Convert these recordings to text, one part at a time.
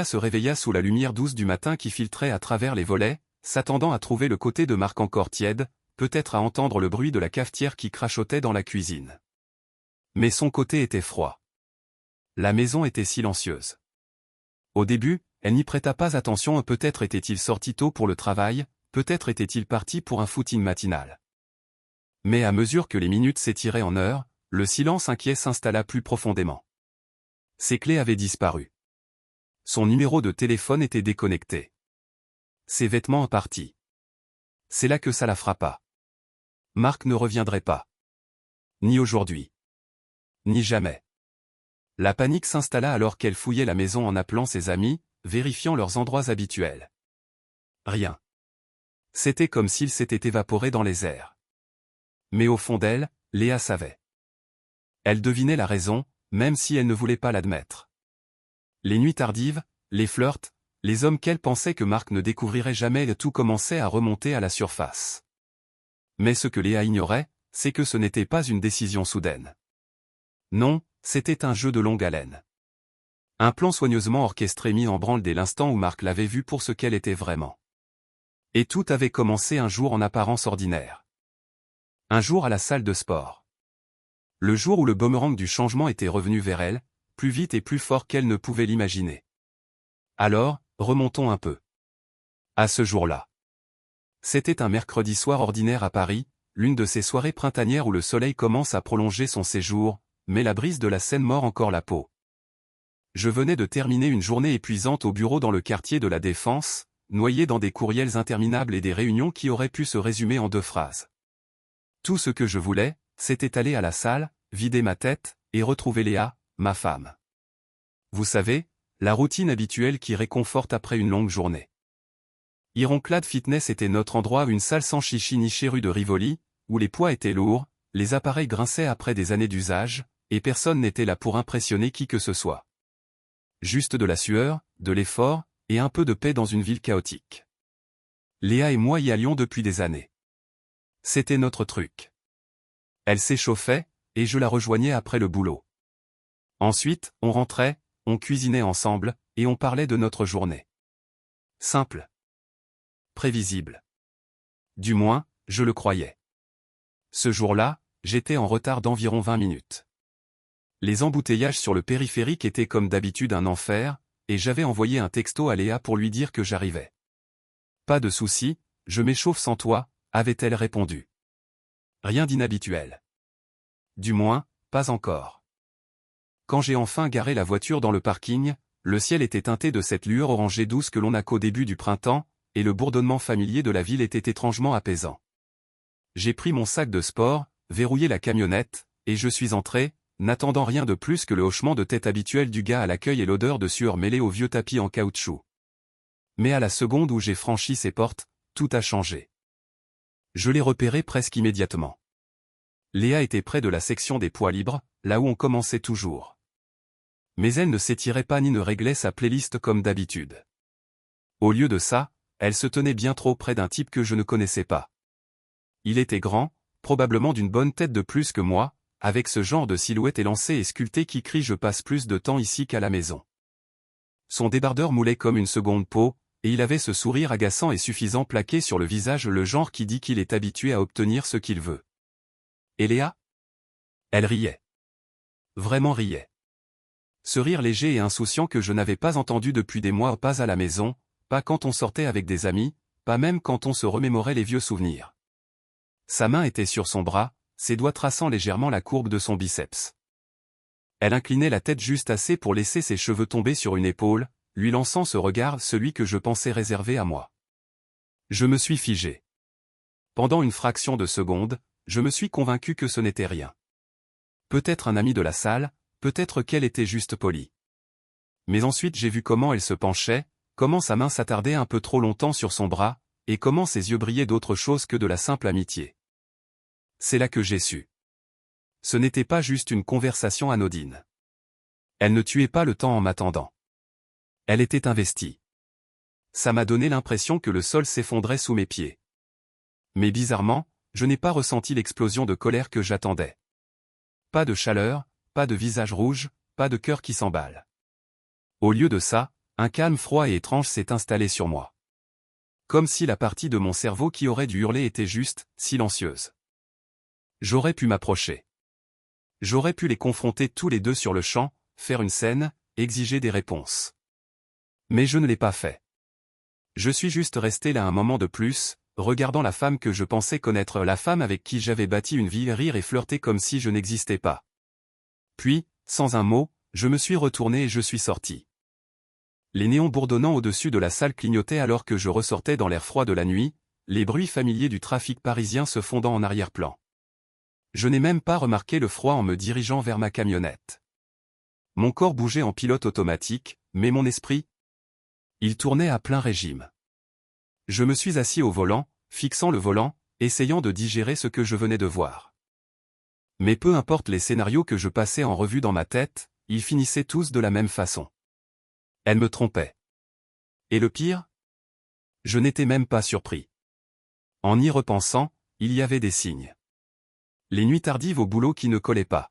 Léa se réveilla sous la lumière douce du matin qui filtrait à travers les volets, s'attendant à trouver le côté de Marc encore tiède, peut-être à entendre le bruit de la cafetière qui crachotait dans la cuisine. Mais son côté était froid. La maison était silencieuse. Au début, elle n'y prêta pas attention, peut-être était-il sorti tôt pour le travail, peut-être était-il parti pour un footing matinal. Mais à mesure que les minutes s'étiraient en heures, le silence inquiet s'installa plus profondément. Ses clés avaient disparu. Son numéro de téléphone était déconnecté. Ses vêtements partis. C'est là que ça la frappa. Marc ne reviendrait pas. Ni aujourd'hui. Ni jamais. La panique s'installa alors qu'elle fouillait la maison en appelant ses amis, vérifiant leurs endroits habituels. Rien. C'était comme s'il s'était évaporé dans les airs. Mais au fond d'elle, Léa savait. Elle devinait la raison, même si elle ne voulait pas l'admettre. Les nuits tardives, les flirts, les hommes qu'elle pensait que Marc ne découvrirait jamais, tout commençait à remonter à la surface. Mais ce que Léa ignorait, c'est que ce n'était pas une décision soudaine. Non, c'était un jeu de longue haleine. Un plan soigneusement orchestré mis en branle dès l'instant où Marc l'avait vue pour ce qu'elle était vraiment. Et tout avait commencé un jour en apparence ordinaire. Un jour à la salle de sport. Le jour où le boomerang du changement était revenu vers elle, plus vite et plus fort qu'elle ne pouvait l'imaginer. Alors, remontons un peu. À ce jour-là. C'était un mercredi soir ordinaire à Paris, l'une de ces soirées printanières où le soleil commence à prolonger son séjour, mais la brise de la Seine mord encore la peau. Je venais de terminer une journée épuisante au bureau dans le quartier de la Défense, noyé dans des courriels interminables et des réunions qui auraient pu se résumer en 2 phrases. Tout ce que je voulais, c'était aller à la salle, vider ma tête, et retrouver Léa, ma femme. Vous savez, la routine habituelle qui réconforte après une longue journée. Ironclad Fitness était notre endroit, une salle sans chichi nichée rue de Rivoli, où les poids étaient lourds, les appareils grinçaient après des années d'usage, et personne n'était là pour impressionner qui que ce soit. Juste de la sueur, de l'effort, et un peu de paix dans une ville chaotique. Léa et moi y allions depuis des années. C'était notre truc. Elle s'échauffait, et je la rejoignais après le boulot. Ensuite, on rentrait, on cuisinait ensemble, et on parlait de notre journée. Simple. Prévisible. Du moins, je le croyais. Ce jour-là, j'étais en retard d'environ 20 minutes. Les embouteillages sur le périphérique étaient comme d'habitude un enfer, et j'avais envoyé un texto à Léa pour lui dire que j'arrivais. Pas de souci, je m'échauffe sans toi, avait-elle répondu. Rien d'inhabituel. Du moins, pas encore. Quand j'ai enfin garé la voiture dans le parking, le ciel était teinté de cette lueur orangée douce que l'on n'a qu'au début du printemps, et le bourdonnement familier de la ville était étrangement apaisant. J'ai pris mon sac de sport, verrouillé la camionnette, et je suis entré, n'attendant rien de plus que le hochement de tête habituel du gars à l'accueil et l'odeur de sueur mêlée au vieux tapis en caoutchouc. Mais à la seconde où j'ai franchi ces portes, tout a changé. Je l'ai repéré presque immédiatement. Léa était près de la section des poids libres, là où on commençait toujours. Mais elle ne s'étirait pas ni ne réglait sa playlist comme d'habitude. Au lieu de ça, elle se tenait bien trop près d'un type que je ne connaissais pas. Il était grand, probablement d'une bonne tête de plus que moi, avec ce genre de silhouette élancée et sculptée qui crie « Je passe plus de temps ici qu'à la maison ». Son débardeur moulait comme une seconde peau, et il avait ce sourire agaçant et suffisant plaqué sur le visage, le genre qui dit qu'il est habitué à obtenir ce qu'il veut. Et Léa ? Elle riait. Vraiment riait. Ce rire léger et insouciant que je n'avais pas entendu depuis des mois, pas à la maison, pas quand on sortait avec des amis, pas même quand on se remémorait les vieux souvenirs. Sa main était sur son bras, ses doigts traçant légèrement la courbe de son biceps. Elle inclinait la tête juste assez pour laisser ses cheveux tomber sur une épaule, lui lançant ce regard, celui que je pensais réservé à moi. Je me suis figé. Pendant une fraction de seconde, je me suis convaincu que ce n'était rien. Peut-être un ami de la salle, peut-être qu'elle était juste polie. Mais ensuite j'ai vu comment elle se penchait, comment sa main s'attardait un peu trop longtemps sur son bras, et comment ses yeux brillaient d'autre chose que de la simple amitié. C'est là que j'ai su. Ce n'était pas juste une conversation anodine. Elle ne tuait pas le temps en m'attendant. Elle était investie. Ça m'a donné l'impression que le sol s'effondrait sous mes pieds. Mais bizarrement, je n'ai pas ressenti l'explosion de colère que j'attendais. Pas de chaleur, pas de visage rouge, pas de cœur qui s'emballe. Au lieu de ça, Un calme froid et étrange s'est installé sur moi. Comme si la partie de mon cerveau qui aurait dû hurler était juste, silencieuse. J'aurais pu m'approcher. J'aurais pu les confronter tous les deux sur le champ, faire une scène, exiger des réponses. Mais je ne l'ai pas fait. Je suis juste resté là un moment de plus, regardant la femme que je pensais connaître, la femme avec qui j'avais bâti une vie, rire et flirter comme si je n'existais pas. Puis, sans un mot, je me suis retourné et je suis sorti. Les néons bourdonnant au-dessus de la salle clignotaient alors que je ressortais dans l'air froid de la nuit, les bruits familiers du trafic parisien se fondant en arrière-plan. Je n'ai même pas remarqué le froid en me dirigeant vers ma camionnette. Mon corps bougeait en pilote automatique, mais mon esprit, il tournait à plein régime. Je me suis assis au volant, fixant le volant, essayant de digérer ce que je venais de voir. Mais peu importe les scénarios que je passais en revue dans ma tête, ils finissaient tous de la même façon. Elle me trompait. Et le pire? Je n'étais même pas surpris. En y repensant, il y avait des signes. Les nuits tardives au boulot qui ne collaient pas.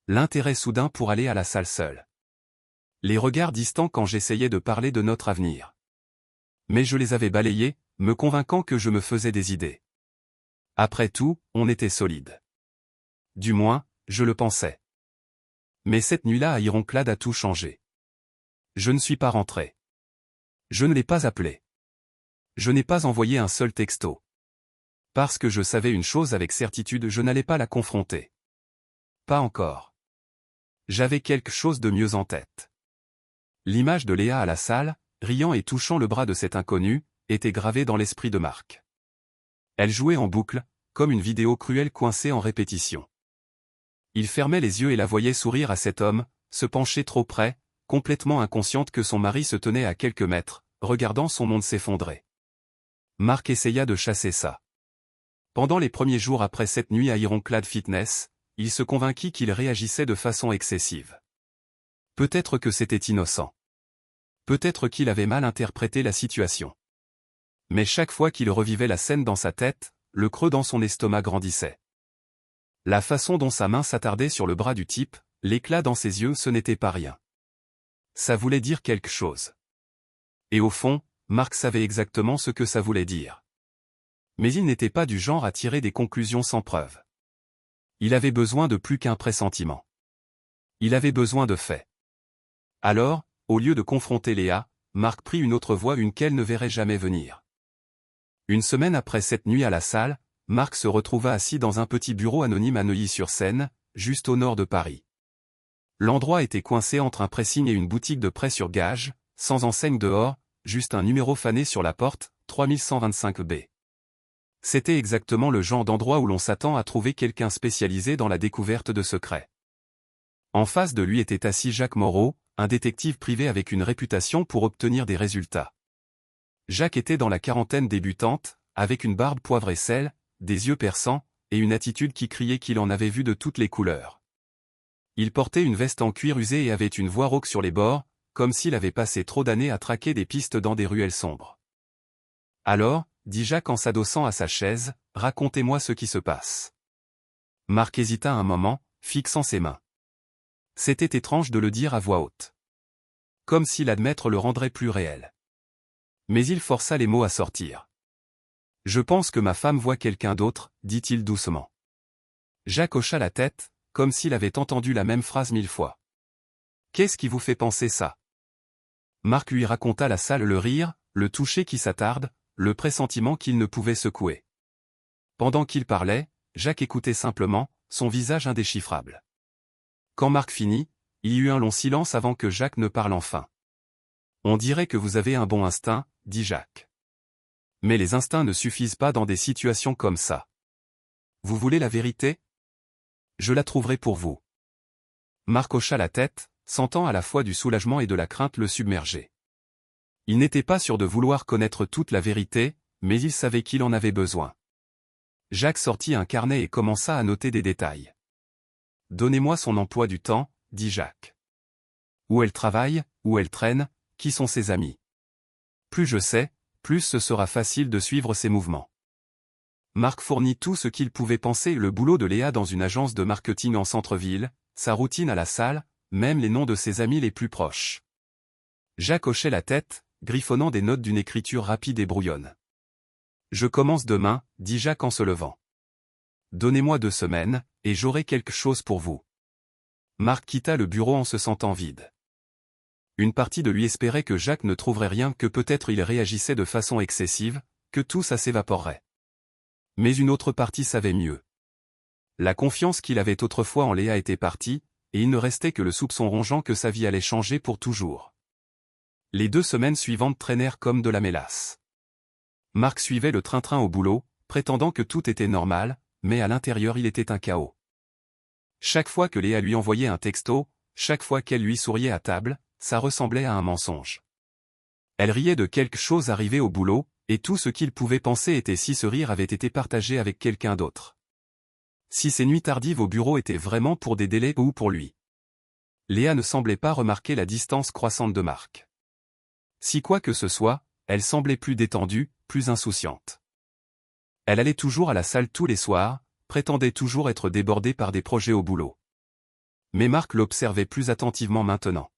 L'intérêt soudain pour aller à la salle seule. Les regards distants quand j'essayais de parler de notre avenir. Mais je les avais balayés, me convainquant que je me faisais des idées. Après tout, on était solide. Du moins, je le pensais. Mais cette nuit-là à Ironclad a tout changé. Je ne suis pas rentré. Je ne l'ai pas appelé. Je n'ai pas envoyé un seul texto. Parce que je savais une chose avec certitude, je n'allais pas la confronter. Pas encore. J'avais quelque chose de mieux en tête. L'image de Léa à la salle, riant et touchant le bras de cet inconnu, était gravée dans l'esprit de Marc. Elle jouait en boucle, comme une vidéo cruelle coincée en répétition. Il fermait les yeux et la voyait sourire à cet homme, se pencher trop près, complètement inconsciente que son mari se tenait à quelques mètres, regardant son monde s'effondrer. Marc essaya de chasser ça. Pendant les premiers jours après cette nuit à Ironclad Fitness, il se convainquit qu'il réagissait de façon excessive. Peut-être que c'était innocent. Peut-être qu'il avait mal interprété la situation. Mais chaque fois qu'il revivait la scène dans sa tête, le creux dans son estomac grandissait. La façon dont sa main s'attardait sur le bras du type, l'éclat dans ses yeux, ce n'était pas rien. Ça voulait dire quelque chose. Et au fond, Marc savait exactement ce que ça voulait dire. Mais il n'était pas du genre à tirer des conclusions sans preuve. Il avait besoin de plus qu'un pressentiment. Il avait besoin de faits. Alors, au lieu de confronter Léa, Marc prit une autre voie, une qu'elle ne verrait jamais venir. Une semaine après cette nuit à la salle, Marc se retrouva assis dans un petit bureau anonyme à Neuilly-sur-Seine, juste au nord de Paris. L'endroit était coincé entre un pressing et une boutique de prêt sur gage, sans enseigne dehors, juste un numéro fané sur la porte, 3125 B. C'était exactement le genre d'endroit où l'on s'attend à trouver quelqu'un spécialisé dans la découverte de secrets. En face de lui était assis Jacques Moreau, un détective privé avec une réputation pour obtenir des résultats. Jacques était dans la quarantaine débutante, avec une barbe poivre et sel, des yeux perçants, et une attitude qui criait qu'il en avait vu de toutes les couleurs. Il portait une veste en cuir usé et avait une voix rauque sur les bords, comme s'il avait passé trop d'années à traquer des pistes dans des ruelles sombres. Alors, dit Jacques en s'adossant à sa chaise, racontez-moi ce qui se passe. Marc hésita un moment, fixant ses mains. C'était étrange de le dire à voix haute. Comme si l'admettre le rendrait plus réel. Mais il força les mots à sortir. Je pense que ma femme voit quelqu'un d'autre, dit-il doucement. Jacques hocha la tête, comme s'il avait entendu la même phrase 1000 fois. Qu'est-ce qui vous fait penser ça? Marc lui raconta la salle, le rire, le toucher qui s'attarde, le pressentiment qu'il ne pouvait secouer. Pendant qu'il parlait, Jacques écoutait simplement, son visage indéchiffrable. Quand Marc finit, il y eut un long silence avant que Jacques ne parle enfin. On dirait que vous avez un bon instinct, dit Jacques. Mais les instincts ne suffisent pas dans des situations comme ça. Vous voulez la vérité? Je la trouverai pour vous. Marc hocha la tête, sentant à la fois du soulagement et de la crainte le submerger. Il n'était pas sûr de vouloir connaître toute la vérité, mais il savait qu'il en avait besoin. Jacques sortit un carnet et commença à noter des détails. Donnez-moi son emploi du temps, dit Jacques. Où elle travaille, où elle traîne, qui sont ses amis. Plus je sais, plus ce sera facile de suivre ses mouvements. Marc fournit tout ce qu'il pouvait penser, le boulot de Léa dans une agence de marketing en centre-ville, sa routine à la salle, même les noms de ses amis les plus proches. Jacques hochait la tête, griffonnant des notes d'une écriture rapide et brouillonne. « Je commence demain, dit Jacques en se levant. Donnez-moi 2 semaines, et j'aurai quelque chose pour vous. » Marc quitta le bureau en se sentant vide. Une partie de lui espérait que Jacques ne trouverait rien, que peut-être il réagissait de façon excessive, que tout ça s'évaporerait. Mais une autre partie savait mieux. La confiance qu'il avait autrefois en Léa était partie, et il ne restait que le soupçon rongeant que sa vie allait changer pour toujours. Les 2 semaines suivantes traînèrent comme de la mélasse. Marc suivait le train-train au boulot, prétendant que tout était normal, mais à l'intérieur il était un chaos. Chaque fois que Léa lui envoyait un texto, chaque fois qu'elle lui souriait à table, ça ressemblait à un mensonge. Elle riait de quelque chose arrivé au boulot, et tout ce qu'il pouvait penser était si ce rire avait été partagé avec quelqu'un d'autre. Si ces nuits tardives au bureau étaient vraiment pour des délais ou pour lui. Léa ne semblait pas remarquer la distance croissante de Marc. Si quoi que ce soit, elle semblait plus détendue, plus insouciante. Elle allait toujours à la salle tous les soirs, prétendait toujours être débordée par des projets au boulot. Mais Marc l'observait plus attentivement maintenant.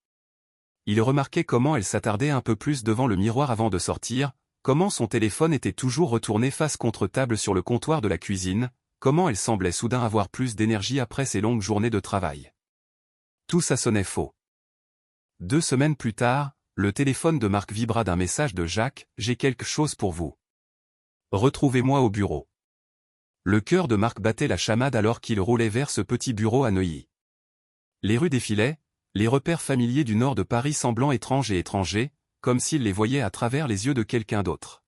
Il remarquait comment elle s'attardait un peu plus devant le miroir avant de sortir, comment son téléphone était toujours retourné face contre table sur le comptoir de la cuisine, comment elle semblait soudain avoir plus d'énergie après ses longues journées de travail. Tout ça sonnait faux. 2 semaines plus tard, le téléphone de Marc vibra d'un message de Jacques, « J'ai quelque chose pour vous. Retrouvez-moi au bureau. » Le cœur de Marc battait la chamade alors qu'il roulait vers ce petit bureau à Neuilly. Les rues défilaient, les repères familiers du nord de Paris semblant étranges et étrangers, comme s'il les voyait à travers les yeux de quelqu'un d'autre.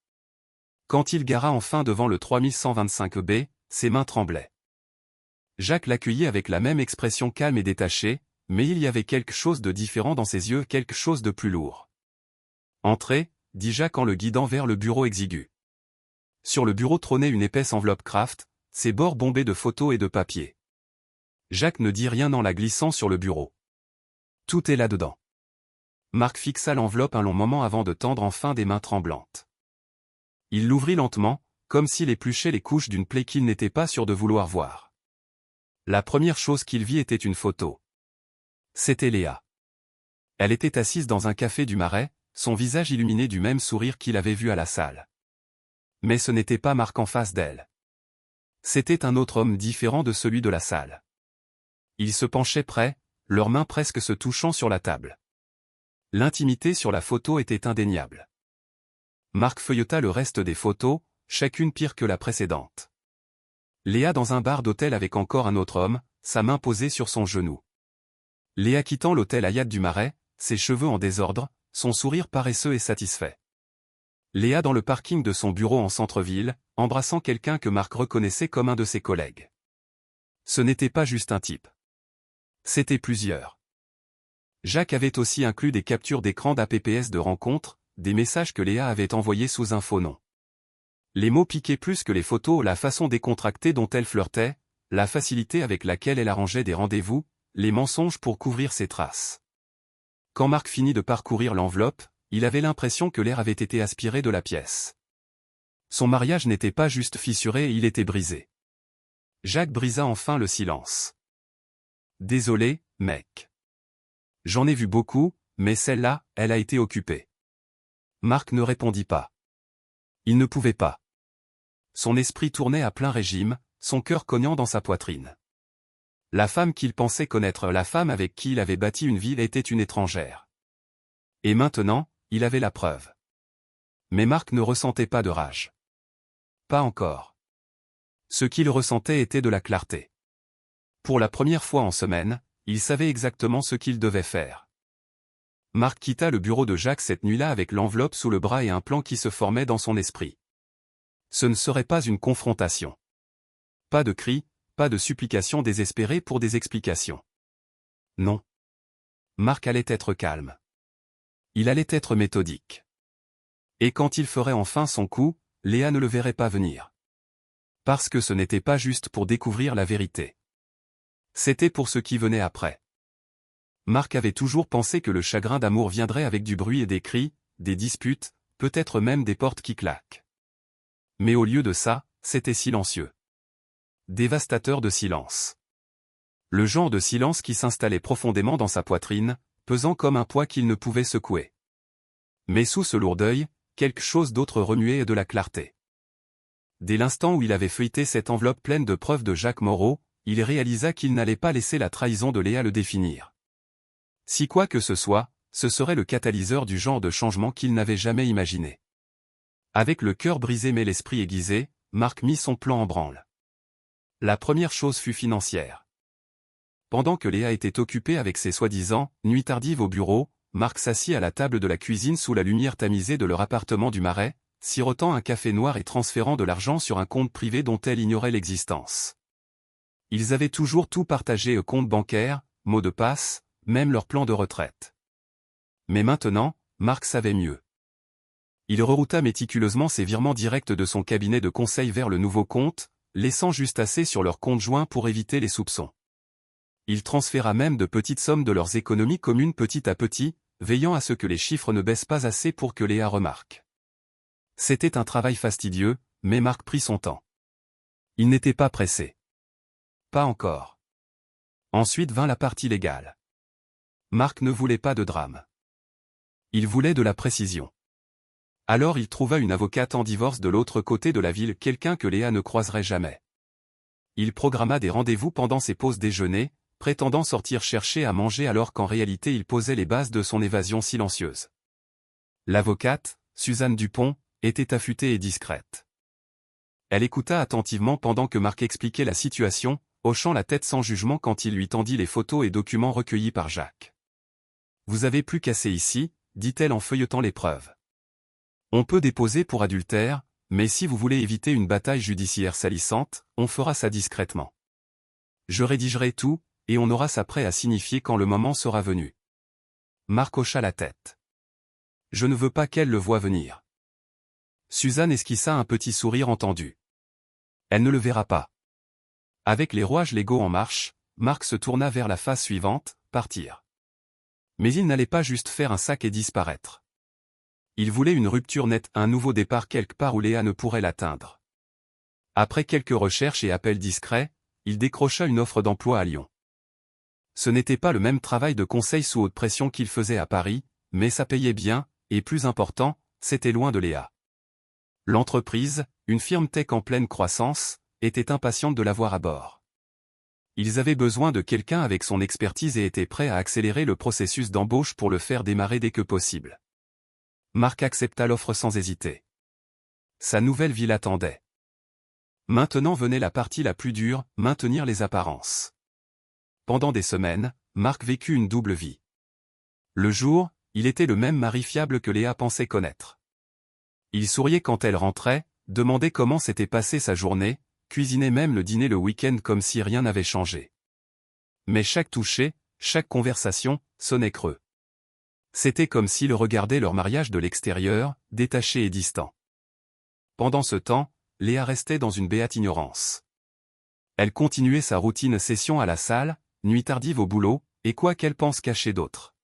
Quand il gara enfin devant le 3125B, ses mains tremblaient. Jacques l'accueillit avec la même expression calme et détachée, mais il y avait quelque chose de différent dans ses yeux, quelque chose de plus lourd. « Entrez, » dit Jacques en le guidant vers le bureau exigu. Sur le bureau trônait une épaisse enveloppe Kraft, ses bords bombés de photos et de papier. Jacques ne dit rien en la glissant sur le bureau. Tout est là-dedans. Marc fixa l'enveloppe un long moment avant de tendre enfin des mains tremblantes. Il l'ouvrit lentement, comme s'il épluchait les couches d'une plaie qu'il n'était pas sûr de vouloir voir. La première chose qu'il vit était une photo. C'était Léa. Elle était assise dans un café du Marais, son visage illuminé du même sourire qu'il avait vu à la salle. Mais ce n'était pas Marc en face d'elle. C'était un autre homme différent de celui de la salle. Ils se penchaient près, leurs mains presque se touchant sur la table. L'intimité sur la photo était indéniable. Marc feuilleta le reste des photos, chacune pire que la précédente. Léa dans un bar d'hôtel avec encore un autre homme, sa main posée sur son genou. Léa quittant l'hôtel Hayat du Marais, ses cheveux en désordre, son sourire paresseux et satisfait. Léa dans le parking de son bureau en centre-ville, embrassant quelqu'un que Marc reconnaissait comme un de ses collègues. Ce n'était pas juste un type. C'étaient plusieurs. Jacques avait aussi inclus des captures d'écran d'APPS de rencontres, des messages que Léa avait envoyés sous un faux nom. Les mots piquaient plus que les photos, la façon décontractée dont elle flirtait, la facilité avec laquelle elle arrangeait des rendez-vous, les mensonges pour couvrir ses traces. Quand Marc finit de parcourir l'enveloppe, il avait l'impression que l'air avait été aspiré de la pièce. Son mariage n'était pas juste fissuré, il était brisé. Jacques brisa enfin le silence. « Désolé, mec. J'en ai vu beaucoup, mais celle-là, elle a été occupée. » Marc ne répondit pas. Il ne pouvait pas. Son esprit tournait à plein régime, son cœur cognant dans sa poitrine. La femme qu'il pensait connaître, la femme avec qui il avait bâti une vie, était une étrangère. Et maintenant, il avait la preuve. Mais Marc ne ressentait pas de rage. Pas encore. Ce qu'il ressentait était de la clarté. Pour la première fois en semaine, il savait exactement ce qu'il devait faire. Marc quitta le bureau de Jacques cette nuit-là avec l'enveloppe sous le bras et un plan qui se formait dans son esprit. Ce ne serait pas une confrontation. Pas de cris, pas de supplications désespérées pour des explications. Non. Marc allait être calme. Il allait être méthodique. Et quand il ferait enfin son coup, Léa ne le verrait pas venir. Parce que ce n'était pas juste pour découvrir la vérité. C'était pour ce qui venait après. Marc avait toujours pensé que le chagrin d'amour viendrait avec du bruit et des cris, des disputes, peut-être même des portes qui claquent. Mais au lieu de ça, c'était silencieux. Dévastateur de silence. Le genre de silence qui s'installait profondément dans sa poitrine, pesant comme un poids qu'il ne pouvait secouer. Mais sous ce lourd deuil, quelque chose d'autre remuait et de la clarté. Dès l'instant où il avait feuilleté cette enveloppe pleine de preuves de Jacques Moreau, il réalisa qu'il n'allait pas laisser la trahison de Léa le définir. Si quoi que ce soit, ce serait le catalyseur du genre de changement qu'il n'avait jamais imaginé. Avec le cœur brisé mais l'esprit aiguisé, Marc mit son plan en branle. La première chose fut financière. Pendant que Léa était occupée avec ses soi-disant « nuits tardives au bureau », Marc s'assit à la table de la cuisine sous la lumière tamisée de leur appartement du Marais, sirotant un café noir et transférant de l'argent sur un compte privé dont elle ignorait l'existence. Ils avaient toujours tout partagé au compte bancaire, mots de passe, même leur plan de retraite. Mais maintenant, Marc savait mieux. Il rerouta méticuleusement ses virements directs de son cabinet de conseil vers le nouveau compte, laissant juste assez sur leur compte joint pour éviter les soupçons. Il transféra même de petites sommes de leurs économies communes petit à petit, veillant à ce que les chiffres ne baissent pas assez pour que Léa remarque. C'était un travail fastidieux, mais Marc prit son temps. Il n'était pas pressé. Pas encore. Ensuite vint la partie légale. Marc ne voulait pas de drame. Il voulait de la précision. Alors il trouva une avocate en divorce de l'autre côté de la ville, quelqu'un que Léa ne croiserait jamais. Il programma des rendez-vous pendant ses pauses déjeuner, prétendant sortir chercher à manger alors qu'en réalité il posait les bases de son évasion silencieuse. L'avocate, Suzanne Dupont, était affûtée et discrète. Elle écouta attentivement pendant que Marc expliquait la situation, hochant la tête sans jugement quand il lui tendit les photos et documents recueillis par Jacques. « Vous avez plus qu'assez ici », dit-elle en feuilletant les preuves. « On peut déposer pour adultère, mais si vous voulez éviter une bataille judiciaire salissante, on fera ça discrètement. Je rédigerai tout, et on aura ça prêt à signifier quand le moment sera venu. » Marc hocha la tête. « Je ne veux pas qu'elle le voie venir. » Suzanne esquissa un petit sourire entendu. Elle ne le verra pas. Avec les rouages légaux en marche, Marc se tourna vers la phase suivante, partir. Mais il n'allait pas juste faire un sac et disparaître. Il voulait une rupture nette, un nouveau départ quelque part où Léa ne pourrait l'atteindre. Après quelques recherches et appels discrets, il décrocha une offre d'emploi à Lyon. Ce n'était pas le même travail de conseil sous haute pression qu'il faisait à Paris, mais ça payait bien, et plus important, c'était loin de Léa. L'entreprise, une firme tech en pleine croissance, était impatiente de l'avoir à bord. Ils avaient besoin de quelqu'un avec son expertise et étaient prêts à accélérer le processus d'embauche pour le faire démarrer dès que possible. Marc accepta l'offre sans hésiter. Sa nouvelle vie l'attendait. Maintenant venait la partie la plus dure, maintenir les apparences. Pendant des semaines, Marc vécut une double vie. Le jour, il était le même mari fiable que Léa pensait connaître. Il souriait quand elle rentrait, demandait comment s'était passée sa journée, cuisinait même le dîner le week-end comme si rien n'avait changé. Mais chaque toucher, chaque conversation, sonnait creux. C'était comme s'il regardait leur mariage de l'extérieur, détaché et distant. Pendant ce temps, Léa restait dans une béate ignorance. Elle continuait sa routine session à la salle, nuit tardive au boulot, et quoi qu'elle pense cacher d'autres.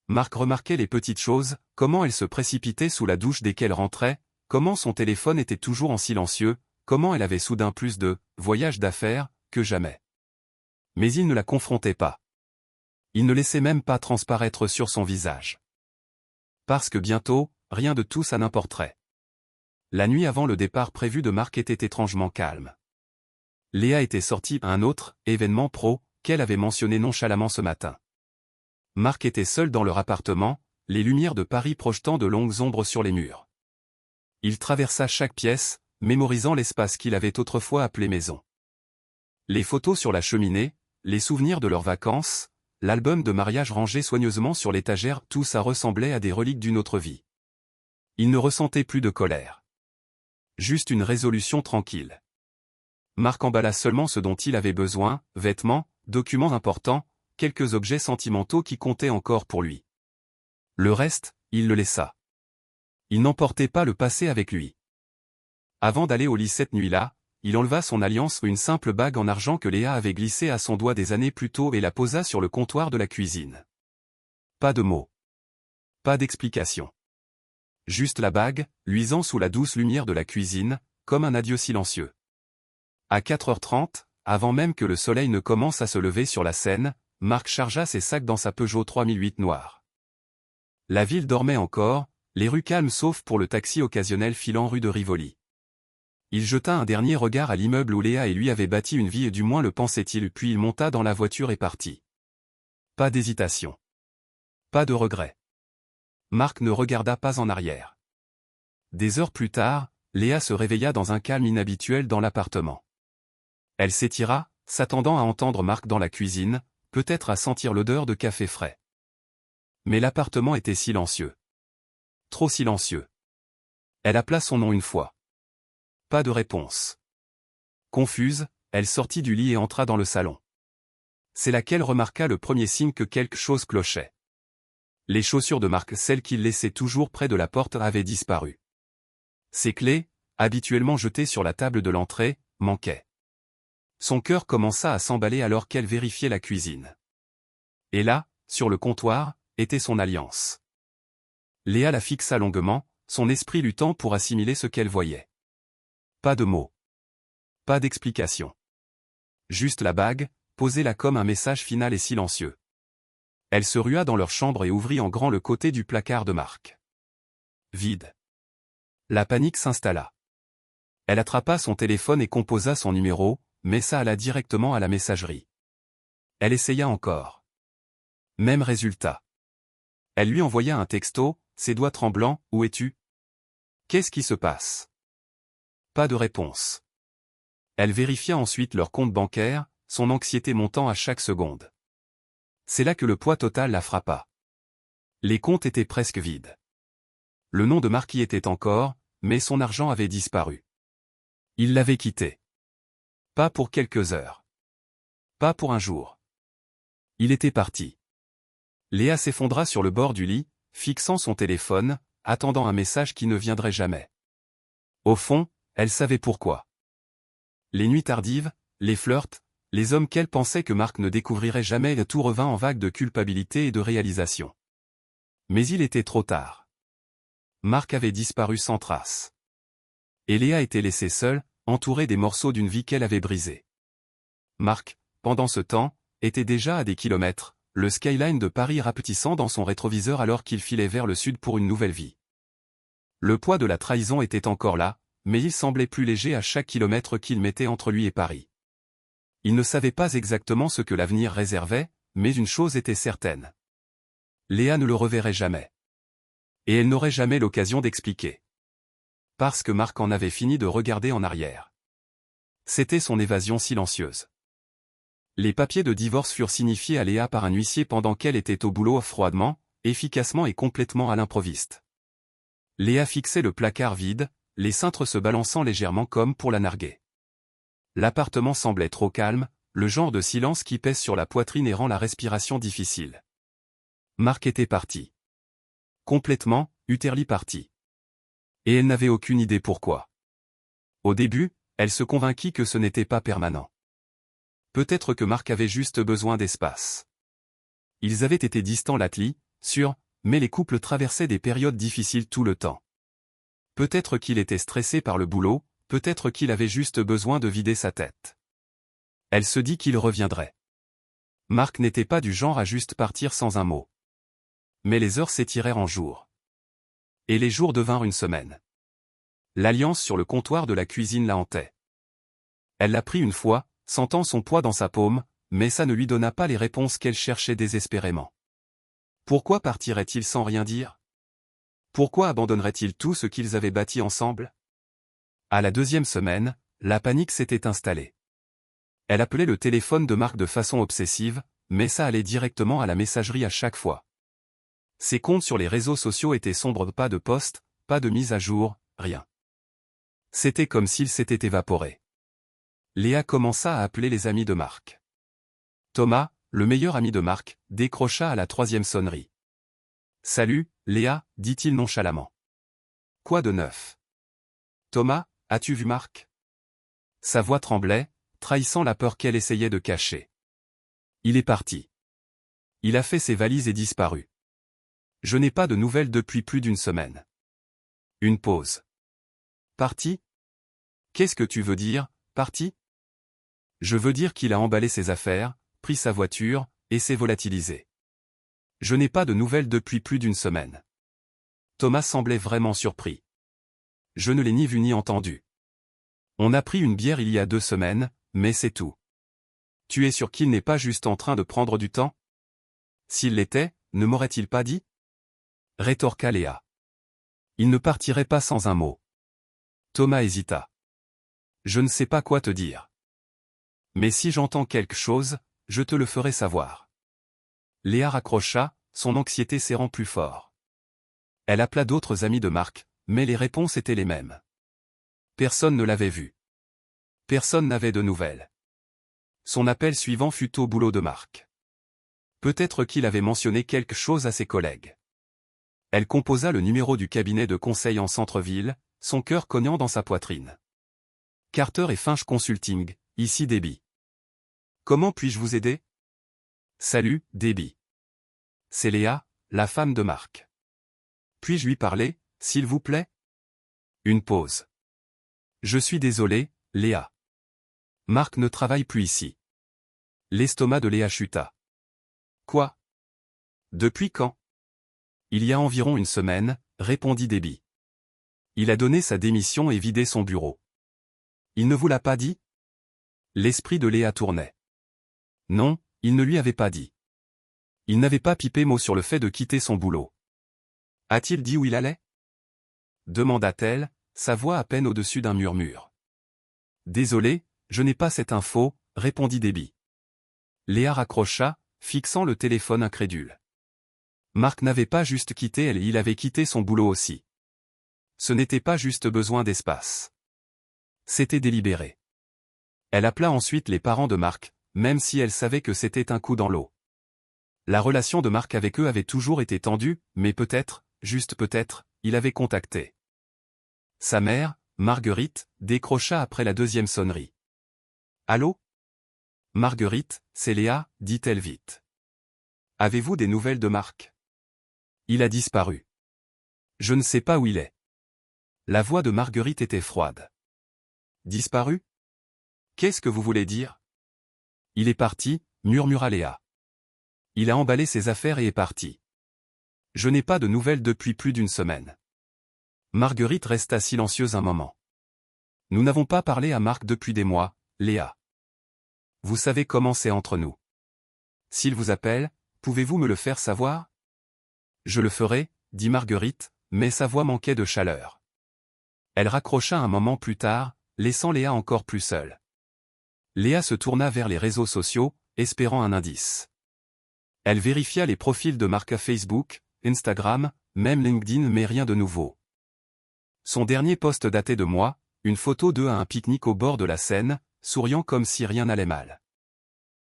Marc remarquait les petites choses, comment elle se précipitait sous la douche dès qu'elle rentrait, comment son téléphone était toujours en silencieux, comment elle avait soudain plus de « voyage d'affaires » que jamais. Mais il ne la confrontait pas. Il ne laissait même pas transparaître sur son visage. Parce que bientôt, rien de tout ça n'importerait. La nuit avant le départ prévu de Marc était étrangement calme. Léa était sortie à un autre événement pro qu'elle avait mentionné nonchalamment ce matin. Marc était seul dans leur appartement, les lumières de Paris projetant de longues ombres sur les murs. Il traversa chaque pièce, mémorisant l'espace qu'il avait autrefois appelé maison. Les photos sur la cheminée, les souvenirs de leurs vacances, l'album de mariage rangé soigneusement sur l'étagère, tout ça ressemblait à des reliques d'une autre vie. Il ne ressentait plus de colère. Juste une résolution tranquille. Marc emballa seulement ce dont il avait besoin, vêtements, documents importants, quelques objets sentimentaux qui comptaient encore pour lui. Le reste, il le laissa. Il n'emportait pas le passé avec lui. Avant d'aller au lit cette nuit-là, il enleva son alliance, une simple bague en argent que Léa avait glissée à son doigt des années plus tôt et la posa sur le comptoir de la cuisine. Pas de mots. Pas d'explication. Juste la bague, luisant sous la douce lumière de la cuisine, comme un adieu silencieux. À 4h30, avant même que le soleil ne commence à se lever sur la Seine, Marc chargea ses sacs dans sa Peugeot 3008 noire. La ville dormait encore, Les rues calmes sauf pour le taxi occasionnel filant rue de Rivoli. Il jeta un dernier regard à l'immeuble où Léa et lui avaient bâti une vie et du moins le pensait-il, puis il monta dans la voiture et partit. Pas d'hésitation. Pas de regret. Marc ne regarda pas en arrière. Des heures plus tard, Léa se réveilla dans un calme inhabituel dans l'appartement. Elle s'étira, s'attendant à entendre Marc dans la cuisine, peut-être à sentir l'odeur de café frais. Mais l'appartement était silencieux. Trop silencieux. Elle appela son nom une fois. Pas de réponse. Confuse, elle sortit du lit et entra dans le salon. C'est là qu'elle remarqua le premier signe que quelque chose clochait. Les chaussures de Marc, celles qu'il laissait toujours près de la porte, avaient disparu. Ses clés, habituellement jetées sur la table de l'entrée, manquaient. Son cœur commença à s'emballer alors qu'elle vérifiait la cuisine. Et là, sur le comptoir, était son alliance. Léa la fixa longuement, son esprit luttant pour assimiler ce qu'elle voyait. Pas de mots. Pas d'explication. Juste la bague, posée là comme un message final et silencieux. Elle se rua dans leur chambre et ouvrit en grand le côté du placard de Marc. Vide. La panique s'installa. Elle attrapa son téléphone et composa son numéro, mais ça alla directement à la messagerie. Elle essaya encore. Même résultat. Elle lui envoya un texto, ses doigts tremblants, « Où es-tu ? Qu'est-ce qui se passe ?» Pas de réponse. Elle vérifia ensuite leur compte bancaire, son anxiété montant à chaque seconde. C'est là que le poids total la frappa. Les comptes étaient presque vides. Le nom de Marc y était encore, mais son argent avait disparu. Il l'avait quitté. Pas pour quelques heures. Pas pour un jour. Il était parti. Léa s'effondra sur le bord du lit, fixant son téléphone, attendant un message qui ne viendrait jamais. Au fond, elle savait pourquoi. Les nuits tardives, les flirts, les hommes qu'elle pensait que Marc ne découvrirait jamais, tout revint en vague de culpabilité et de réalisation. Mais il était trop tard. Marc avait disparu sans trace. Et Léa était laissée seule, entourée des morceaux d'une vie qu'elle avait brisée. Marc, pendant ce temps, était déjà à des kilomètres, le skyline de Paris rapetissant dans son rétroviseur alors qu'il filait vers le sud pour une nouvelle vie. Le poids de la trahison était encore là, mais il semblait plus léger à chaque kilomètre qu'il mettait entre lui et Paris. Il ne savait pas exactement ce que l'avenir réservait, mais une chose était certaine. Léa ne le reverrait jamais. Et elle n'aurait jamais l'occasion d'expliquer. Parce que Marc en avait fini de regarder en arrière. C'était son évasion silencieuse. Les papiers de divorce furent signifiés à Léa par un huissier pendant qu'elle était au boulot froidement, efficacement et complètement à l'improviste. Léa fixait le placard vide, les cintres se balançant légèrement comme pour la narguer. L'appartement semblait trop calme, le genre de silence qui pèse sur la poitrine et rend la respiration difficile. Marc était parti. Complètement, utterly parti. Et elle n'avait aucune idée pourquoi. Au début, elle se convainquit que ce n'était pas permanent. Peut-être que Marc avait juste besoin d'espace. Ils avaient été distants lately, sûr, mais les couples traversaient des périodes difficiles tout le temps. Peut-être qu'il était stressé par le boulot, peut-être qu'il avait juste besoin de vider sa tête. Elle se dit qu'il reviendrait. Marc n'était pas du genre à juste partir sans un mot. Mais les heures s'étirèrent en jours. Et les jours devinrent une semaine. L'alliance sur le comptoir de la cuisine la hantait. Elle l'a pris une fois, sentant son poids dans sa paume, mais ça ne lui donna pas les réponses qu'elle cherchait désespérément. Pourquoi partirait-il sans rien dire ? Pourquoi abandonnerait-il tout ce qu'ils avaient bâti ensemble ? À la deuxième semaine, la panique s'était installée. Elle appelait le téléphone de Marc de façon obsessive, mais ça allait directement à la messagerie à chaque fois. Ses comptes sur les réseaux sociaux étaient sombres, pas de posts, pas de mise à jour, rien. C'était comme s'il s'était évaporé. Léa commença à appeler les amis de Marc. Thomas, le meilleur ami de Marc, décrocha à la troisième sonnerie. « Salut, Léa, dit-il nonchalamment. Quoi de neuf ? Thomas, as-tu vu Marc ? Sa voix tremblait, trahissant la peur qu'elle essayait de cacher. Il est parti. Il a fait ses valises et disparu. Je n'ai pas de nouvelles depuis plus d'une semaine. Une pause. Parti ? Qu'est-ce que tu veux dire, parti ? Je veux dire qu'il a emballé ses affaires, pris sa voiture, et s'est volatilisé. Je n'ai pas de nouvelles depuis plus d'une semaine. Thomas semblait vraiment surpris. Je ne l'ai ni vu ni entendu. On a pris une bière il y a 2 semaines, mais c'est tout. Tu es sûr qu'il n'est pas juste en train de prendre du temps? S'il l'était, ne m'aurait-il pas dit? Rétorqua Léa. Il ne partirait pas sans un mot. Thomas hésita. Je ne sais pas quoi te dire. Mais si j'entends quelque chose, je te le ferai savoir. Léa raccrocha, son anxiété serrant plus fort. Elle appela d'autres amis de Marc, mais les réponses étaient les mêmes. Personne ne l'avait vu. Personne n'avait de nouvelles. Son appel suivant fut au boulot de Marc. Peut-être qu'il avait mentionné quelque chose à ses collègues. Elle composa le numéro du cabinet de conseil en centre-ville, son cœur cognant dans sa poitrine. Carter et Finch Consulting, ici Debbie. Comment puis-je vous aider? Salut, Debbie. C'est Léa, la femme de Marc. Puis-je lui parler, s'il vous plaît? Une pause. Je suis désolé, Léa. Marc ne travaille plus ici. L'estomac de Léa chuta. Quoi? Depuis quand? Il y a environ 1 semaine, répondit Debbie. Il a donné sa démission et vidé son bureau. Il ne vous l'a pas dit? L'esprit de Léa tournait. Non, il ne lui avait pas dit. Il n'avait pas pipé mot sur le fait de quitter son boulot. A-t-il dit où il allait? Demanda-t-elle, sa voix à peine au-dessus d'un murmure. Désolé, je n'ai pas cette info, répondit Debbie. Léa raccrocha, fixant le téléphone incrédule. Marc n'avait pas juste quitté elle, il avait quitté son boulot aussi. Ce n'était pas juste besoin d'espace. C'était délibéré. Elle appela ensuite les parents de Marc, même si elle savait que c'était un coup dans l'eau. La relation de Marc avec eux avait toujours été tendue, mais peut-être, juste peut-être, il avait contacté. Sa mère, Marguerite, décrocha après la 2e sonnerie. Allô? Marguerite, c'est Léa, dit-elle vite. Avez-vous des nouvelles de Marc? Il a disparu. Je ne sais pas où il est. La voix de Marguerite était froide. Disparu? Qu'est-ce que vous voulez dire? Il est parti, murmura Léa. Il a emballé ses affaires et est parti. Je n'ai pas de nouvelles depuis plus d'1 semaine. Marguerite resta silencieuse un moment. Nous n'avons pas parlé à Marc depuis des mois, Léa. Vous savez comment c'est entre nous. S'il vous appelle, pouvez-vous me le faire savoir? Je le ferai, dit Marguerite, mais sa voix manquait de chaleur. Elle raccrocha un moment plus tard, laissant Léa encore plus seule. Léa se tourna vers les réseaux sociaux, espérant un indice. Elle vérifia les profils de Marc à Facebook, Instagram, même LinkedIn, mais rien de nouveau. Son dernier post datait de mois, une photo d'eux à un pique-nique au bord de la Seine, souriant comme si rien n'allait mal.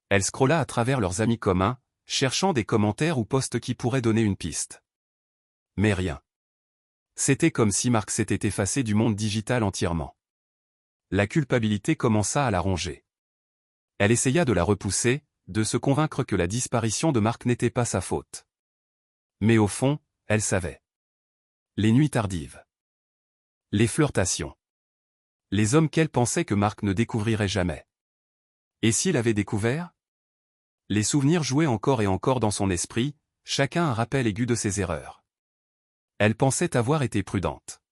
Elle scrolla à travers leurs amis communs, cherchant des commentaires ou posts qui pourraient donner une piste. Mais rien. C'était comme si Marc s'était effacé du monde digital entièrement. La culpabilité commença à la ronger. Elle essaya de la repousser, de se convaincre que la disparition de Marc n'était pas sa faute. Mais au fond, elle savait. Les nuits tardives. Les flirtations. Les hommes qu'elle pensait que Marc ne découvrirait jamais. Et s'il avait découvert? Les souvenirs jouaient encore et encore dans son esprit, chacun un rappel aigu de ses erreurs. Elle pensait avoir été prudente.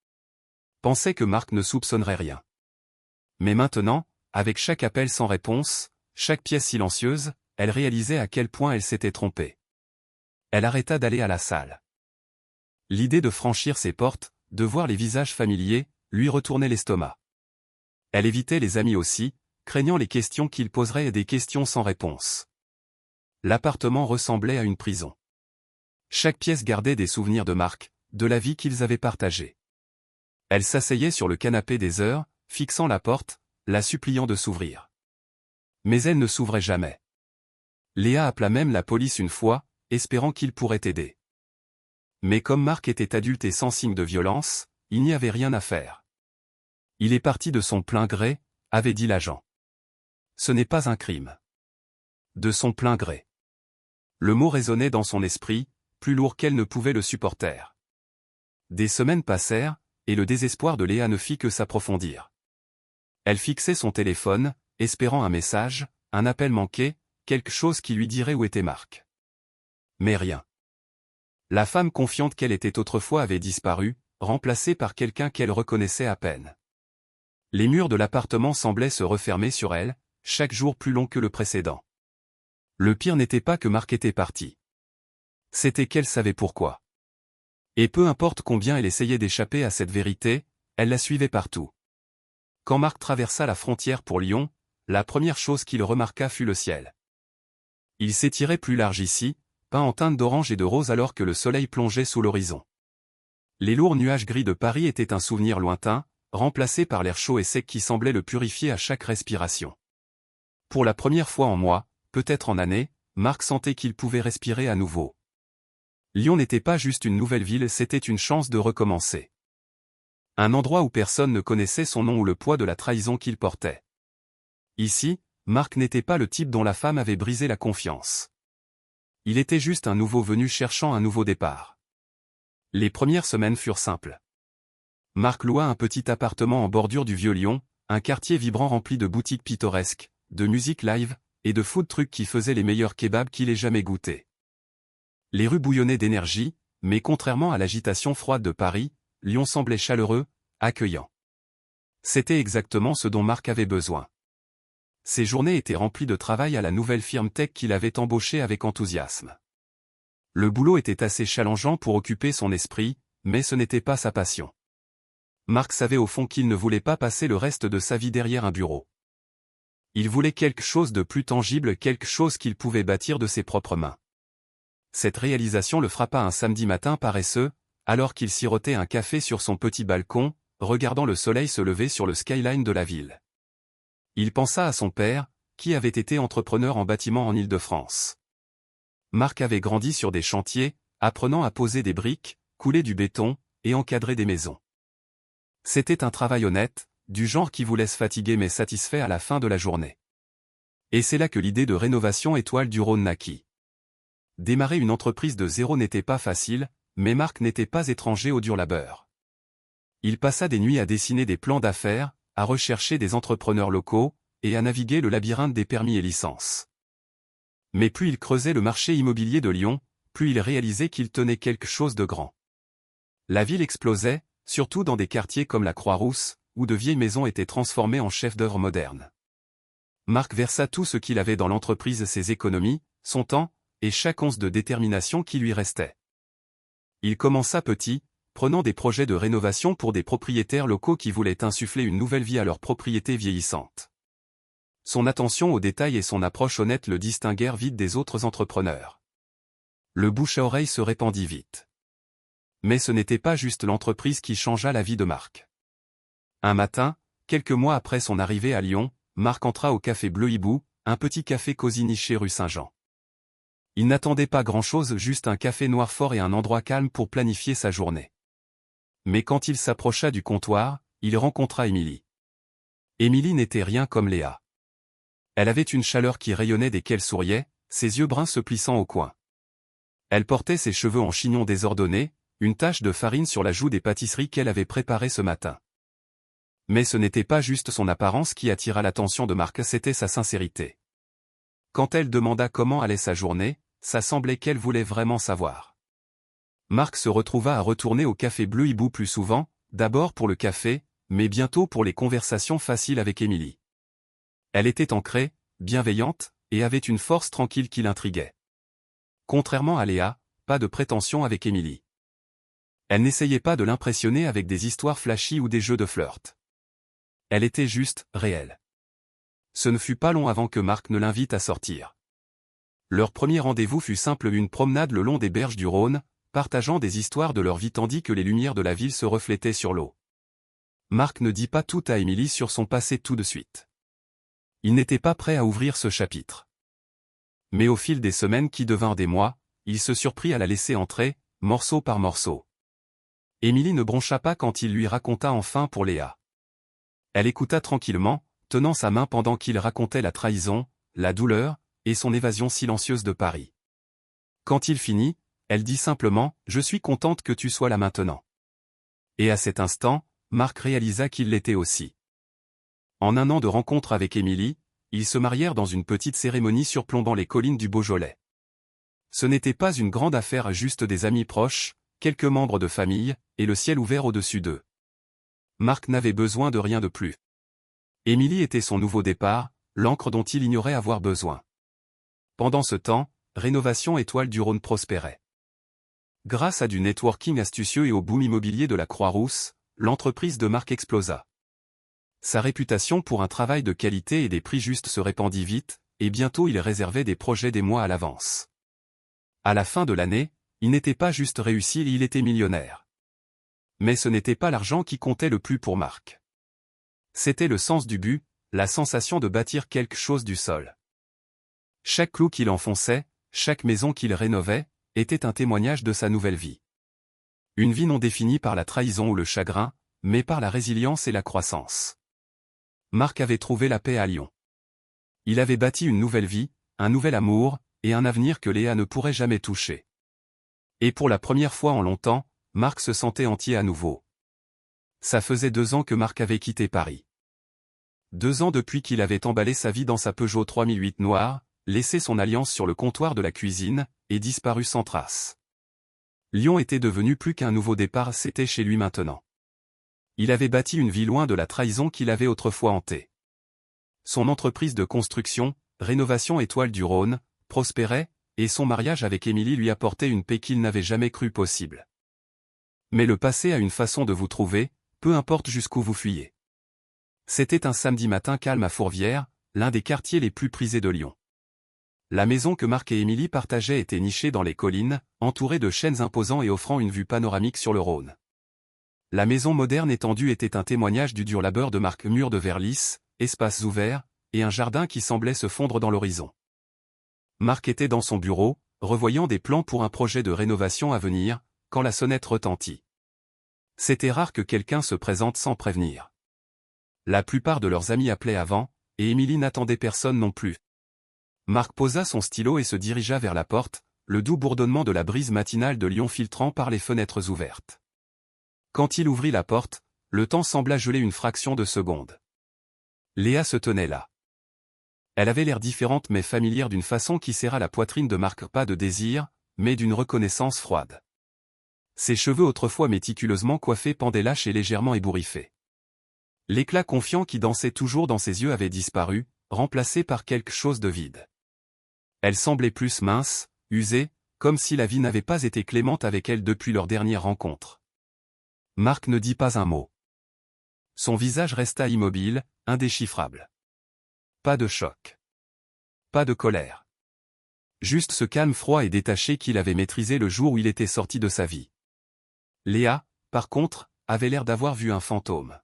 Pensait que Marc ne soupçonnerait rien. Mais maintenant, avec chaque appel sans réponse, chaque pièce silencieuse, elle réalisait à quel point elle s'était trompée. Elle arrêta d'aller à la salle. L'idée de franchir ses portes, de voir les visages familiers, lui retournait l'estomac. Elle évitait les amis aussi, craignant les questions qu'ils poseraient et des questions sans réponse. L'appartement ressemblait à une prison. Chaque pièce gardait des souvenirs de Marc, de la vie qu'ils avaient partagée. Elle s'asseyait sur le canapé des heures, fixant la porte, la suppliant de s'ouvrir. Mais elle ne s'ouvrait jamais. Léa appela même la police une fois, espérant qu'il pourrait aider. Mais comme Marc était adulte et sans signe de violence, il n'y avait rien à faire. Il est parti de son plein gré, avait dit l'agent. Ce n'est pas un crime. De son plein gré. Le mot résonnait dans son esprit, plus lourd qu'elle ne pouvait le supporter. Des semaines passèrent, et le désespoir de Léa ne fit que s'approfondir. Elle fixait son téléphone, espérant un message, un appel manqué, quelque chose qui lui dirait où était Marc. Mais rien. La femme confiante qu'elle était autrefois avait disparu, remplacée par quelqu'un qu'elle reconnaissait à peine. Les murs de l'appartement semblaient se refermer sur elle, chaque jour plus long que le précédent. Le pire n'était pas que Marc était parti. C'était qu'elle savait pourquoi. Et peu importe combien elle essayait d'échapper à cette vérité, elle la suivait partout. Quand Marc traversa la frontière pour Lyon, la première chose qu'il remarqua fut le ciel. Il s'étirait plus large ici, peint en teintes d'orange et de rose alors que le soleil plongeait sous l'horizon. Les lourds nuages gris de Paris étaient un souvenir lointain, remplacé par l'air chaud et sec qui semblait le purifier à chaque respiration. Pour la première fois en mois, peut-être en années, Marc sentait qu'il pouvait respirer à nouveau. Lyon n'était pas juste une nouvelle ville, c'était une chance de recommencer. Un endroit où personne ne connaissait son nom ou le poids de la trahison qu'il portait. Ici, Marc n'était pas le type dont la femme avait brisé la confiance. Il était juste un nouveau venu cherchant un nouveau départ. Les premières semaines furent simples. Marc loua un petit appartement en bordure du Vieux-Lyon, un quartier vibrant rempli de boutiques pittoresques, de musique live, et de food trucks qui faisaient les meilleurs kebabs qu'il ait jamais goûtés. Les rues bouillonnaient d'énergie, mais contrairement à l'agitation froide de Paris, Lyon semblait chaleureux, accueillant. C'était exactement ce dont Marc avait besoin. Ses journées étaient remplies de travail à la nouvelle firme tech qu'il avait embauchée avec enthousiasme. Le boulot était assez challengeant pour occuper son esprit, mais ce n'était pas sa passion. Marc savait au fond qu'il ne voulait pas passer le reste de sa vie derrière un bureau. Il voulait quelque chose de plus tangible, quelque chose qu'il pouvait bâtir de ses propres mains. Cette réalisation le frappa un samedi matin paresseux, alors qu'il sirotait un café sur son petit balcon, regardant le soleil se lever sur le skyline de la ville. Il pensa à son père, qui avait été entrepreneur en bâtiment en Île-de-France. Marc avait grandi sur des chantiers, apprenant à poser des briques, couler du béton, et encadrer des maisons. C'était un travail honnête, du genre qui vous laisse fatigué mais satisfait à la fin de la journée. Et c'est là que l'idée de rénovation Étoile du Rhône naquit. Démarrer une entreprise de zéro n'était pas facile, mais Marc n'était pas étranger au dur labeur. Il passa des nuits à dessiner des plans d'affaires, à rechercher des entrepreneurs locaux, et à naviguer le labyrinthe des permis et licences. Mais plus il creusait le marché immobilier de Lyon, plus il réalisait qu'il tenait quelque chose de grand. La ville explosait, surtout dans des quartiers comme la Croix-Rousse, où de vieilles maisons étaient transformées en chefs-d'œuvre modernes. Marc versa tout ce qu'il avait dans l'entreprise, ses économies, son temps, et chaque once de détermination qui lui restait. Il commença petit, prenant des projets de rénovation pour des propriétaires locaux qui voulaient insuffler une nouvelle vie à leur propriété vieillissante. Son attention aux détails et son approche honnête le distinguèrent vite des autres entrepreneurs. Le bouche à oreille se répandit vite. Mais ce n'était pas juste l'entreprise qui changea la vie de Marc. Un matin, quelques mois après son arrivée à Lyon, Marc entra au café Bleu Hibou, un petit café cosy niché rue Saint-Jean. Il n'attendait pas grand-chose, juste un café noir fort et un endroit calme pour planifier sa journée. Mais quand il s'approcha du comptoir, il rencontra Émilie. Émilie n'était rien comme Léa. Elle avait une chaleur qui rayonnait dès qu'elle souriait, ses yeux bruns se plissant au coin. Elle portait ses cheveux en chignon désordonné, une tache de farine sur la joue des pâtisseries qu'elle avait préparées ce matin. Mais ce n'était pas juste son apparence qui attira l'attention de Marc, c'était sa sincérité. Quand elle demanda comment allait sa journée, ça semblait qu'elle voulait vraiment savoir. Marc se retrouva à retourner au café Bleu Hibou plus souvent, d'abord pour le café, mais bientôt pour les conversations faciles avec Émilie. Elle était ancrée, bienveillante, et avait une force tranquille qui l'intriguait. Contrairement à Léa, pas de prétention avec Émilie. Elle n'essayait pas de l'impressionner avec des histoires flashy ou des jeux de flirt. Elle était juste, réelle. Ce ne fut pas long avant que Marc ne l'invite à sortir. Leur premier rendez-vous fut simple, une promenade le long des berges du Rhône, partageant des histoires de leur vie tandis que les lumières de la ville se reflétaient sur l'eau. Marc ne dit pas tout à Émilie sur son passé tout de suite. Il n'était pas prêt à ouvrir ce chapitre. Mais au fil des semaines qui devinrent des mois, il se surprit à la laisser entrer, morceau par morceau. Émilie ne broncha pas quand il lui raconta enfin pour Léa. Elle écouta tranquillement, tenant sa main pendant qu'il racontait la trahison, la douleur, et son évasion silencieuse de Paris. Quand il finit, elle dit simplement « Je suis contente que tu sois là maintenant ». Et à cet instant, Marc réalisa qu'il l'était aussi. En un an de rencontre avec Émilie, ils se marièrent dans une petite cérémonie surplombant les collines du Beaujolais. Ce n'était pas une grande affaire, juste des amis proches, quelques membres de famille, et le ciel ouvert au-dessus d'eux. Marc n'avait besoin de rien de plus. Émilie était son nouveau départ, l'encre dont il ignorait avoir besoin. Pendant ce temps, Rénovation Étoile du Rhône prospérait. Grâce à du networking astucieux et au boom immobilier de la Croix-Rousse, l'entreprise de Marc explosa. Sa réputation pour un travail de qualité et des prix justes se répandit vite, et bientôt il réservait des projets des mois à l'avance. À la fin de l'année, il n'était pas juste réussi, il était millionnaire. Mais ce n'était pas l'argent qui comptait le plus pour Marc. C'était le sens du but, la sensation de bâtir quelque chose du sol. Chaque clou qu'il enfonçait, chaque maison qu'il rénovait, était un témoignage de sa nouvelle vie. Une vie non définie par la trahison ou le chagrin, mais par la résilience et la croissance. Marc avait trouvé la paix à Lyon. Il avait bâti une nouvelle vie, un nouvel amour, et un avenir que Léa ne pourrait jamais toucher. Et pour la première fois en longtemps, Marc se sentait entier à nouveau. Ça faisait 2 ans que Marc avait quitté Paris. 2 ans depuis qu'il avait emballé sa vie dans sa Peugeot 3008 noire, laissé son alliance sur le comptoir de la cuisine, et disparu sans trace. Lyon était devenu plus qu'un nouveau départ, c'était chez lui maintenant. Il avait bâti une vie loin de la trahison qu'il avait autrefois hantée. Son entreprise de construction, Rénovation Étoile du Rhône, prospérait, et son mariage avec Émilie lui apportait une paix qu'il n'avait jamais cru possible. Mais le passé a une façon de vous trouver, peu importe jusqu'où vous fuyez. C'était un samedi matin calme à Fourvière, l'un des quartiers les plus prisés de Lyon. La maison que Marc et Émilie partageaient était nichée dans les collines, entourée de chênes imposants et offrant une vue panoramique sur le Rhône. La maison moderne étendue était un témoignage du dur labeur de Marc, murs de verre lisse, espaces ouverts, et un jardin qui semblait se fondre dans l'horizon. Marc était dans son bureau, revoyant des plans pour un projet de rénovation à venir, quand la sonnette retentit. C'était rare que quelqu'un se présente sans prévenir. La plupart de leurs amis appelaient avant, et Émilie n'attendait personne non plus. Marc posa son stylo et se dirigea vers la porte, le doux bourdonnement de la brise matinale de Lyon filtrant par les fenêtres ouvertes. Quand il ouvrit la porte, le temps sembla geler une fraction de seconde. Léa se tenait là. Elle avait l'air différente mais familière d'une façon qui serra la poitrine de Marc, pas de désir, mais d'une reconnaissance froide. Ses cheveux autrefois méticuleusement coiffés pendaient lâches et légèrement ébouriffés. L'éclat confiant qui dansait toujours dans ses yeux avait disparu, remplacé par quelque chose de vide. Elle semblait plus mince, usée, comme si la vie n'avait pas été clémente avec elle depuis leur dernière rencontre. Marc ne dit pas un mot. Son visage resta immobile, indéchiffrable. Pas de choc. Pas de colère. Juste ce calme froid et détaché qu'il avait maîtrisé le jour où il était sorti de sa vie. Léa, par contre, avait l'air d'avoir vu un fantôme.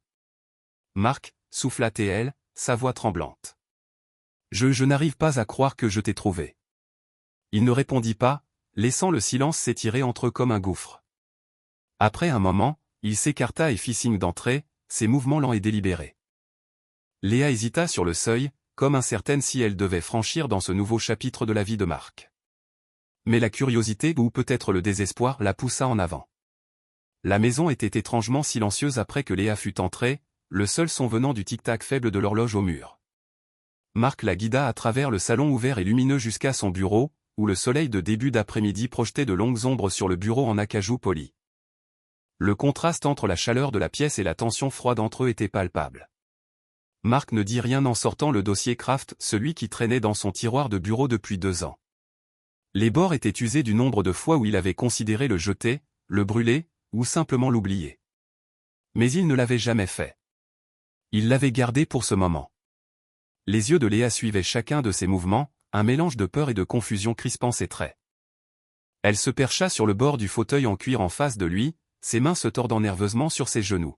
Marc, souffla-t-elle, sa voix tremblante. Je n'arrive pas à croire que je t'ai trouvé. Il ne répondit pas, laissant le silence s'étirer entre eux comme un gouffre. Après un moment, il s'écarta et fit signe d'entrer, ses mouvements lents et délibérés. Léa hésita sur le seuil, comme incertaine si elle devait franchir dans ce nouveau chapitre de la vie de Marc. Mais la curiosité ou peut-être le désespoir la poussa en avant. La maison était étrangement silencieuse après que Léa fût entrée, le seul son venant du tic-tac faible de l'horloge au mur. Marc la guida à travers le salon ouvert et lumineux jusqu'à son bureau, où le soleil de début d'après-midi projetait de longues ombres sur le bureau en acajou poli. Le contraste entre la chaleur de la pièce et la tension froide entre eux était palpable. Marc ne dit rien en sortant le dossier Kraft, celui qui traînait dans son tiroir de bureau depuis 2 ans. Les bords étaient usés du nombre de fois où il avait considéré le jeter, le brûler, ou simplement l'oublier. Mais il ne l'avait jamais fait. Il l'avait gardé pour ce moment. Les yeux de Léa suivaient chacun de ses mouvements, un mélange de peur et de confusion crispant ses traits. Elle se percha sur le bord du fauteuil en cuir en face de lui, ses mains se tordant nerveusement sur ses genoux.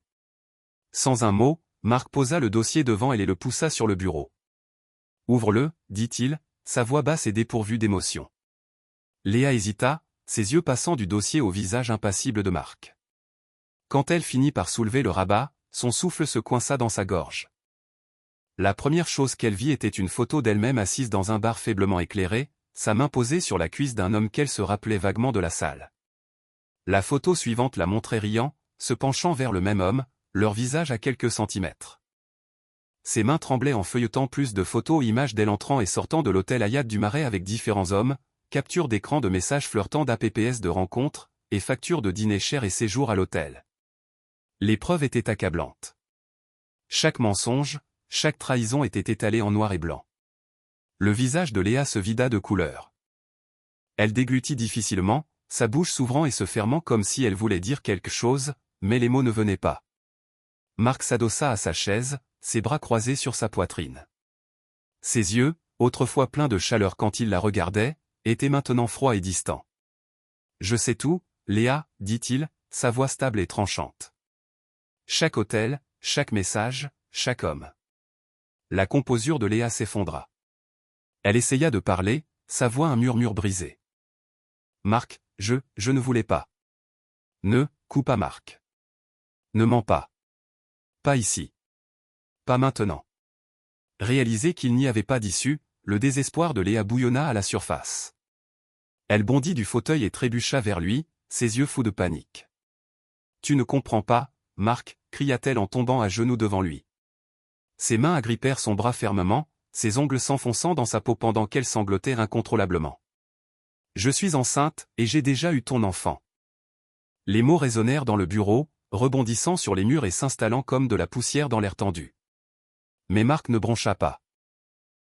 Sans un mot, Marc posa le dossier devant elle et le poussa sur le bureau. « Ouvre-le, dit-il, sa voix basse et dépourvue d'émotion. Léa hésita, ses yeux passant du dossier au visage impassible de Marc. Quand elle finit par soulever le rabat, son souffle se coinça dans sa gorge. La première chose qu'elle vit était une photo d'elle-même assise dans un bar faiblement éclairé, sa main posée sur la cuisse d'un homme qu'elle se rappelait vaguement de la salle. La photo suivante la montrait riant, se penchant vers le même homme, leur visage à quelques centimètres. Ses mains tremblaient en feuilletant plus de photos et images d'elle entrant et sortant de l'hôtel Hayat du Marais avec différents hommes, capture d'écran de messages flirtant d'apps de rencontres, et factures de dîner chers et séjours à l'hôtel. Les preuves étaient accablantes. Chaque mensonge, chaque trahison était étalée en noir et blanc. Le visage de Léa se vida de couleur. Elle déglutit difficilement, sa bouche s'ouvrant et se fermant comme si elle voulait dire quelque chose, mais les mots ne venaient pas. Marc s'adossa à sa chaise, ses bras croisés sur sa poitrine. Ses yeux, autrefois pleins de chaleur quand il la regardait, étaient maintenant froids et distants. « Je sais tout, Léa, dit-il, sa voix stable et tranchante. Chaque hôtel, chaque message, chaque homme. » La composure de Léa s'effondra. Elle essaya de parler, sa voix un murmure brisé. « Marc, je ne voulais pas. » Ne, coupa Marc. Ne mens pas. Pas ici. Pas maintenant. Réaliser qu'il n'y avait pas d'issue, le désespoir de Léa bouillonna à la surface. Elle bondit du fauteuil et trébucha vers lui, ses yeux fous de panique. « Tu ne comprends pas, Marc, cria-t-elle en tombant à genoux devant lui. Ses mains agrippèrent son bras fermement, ses ongles s'enfonçant dans sa peau pendant qu'elle sanglotait incontrôlablement. « Je suis enceinte, et j'ai déjà eu ton enfant. » Les mots résonnèrent dans le bureau, rebondissant sur les murs et s'installant comme de la poussière dans l'air tendu. Mais Marc ne broncha pas.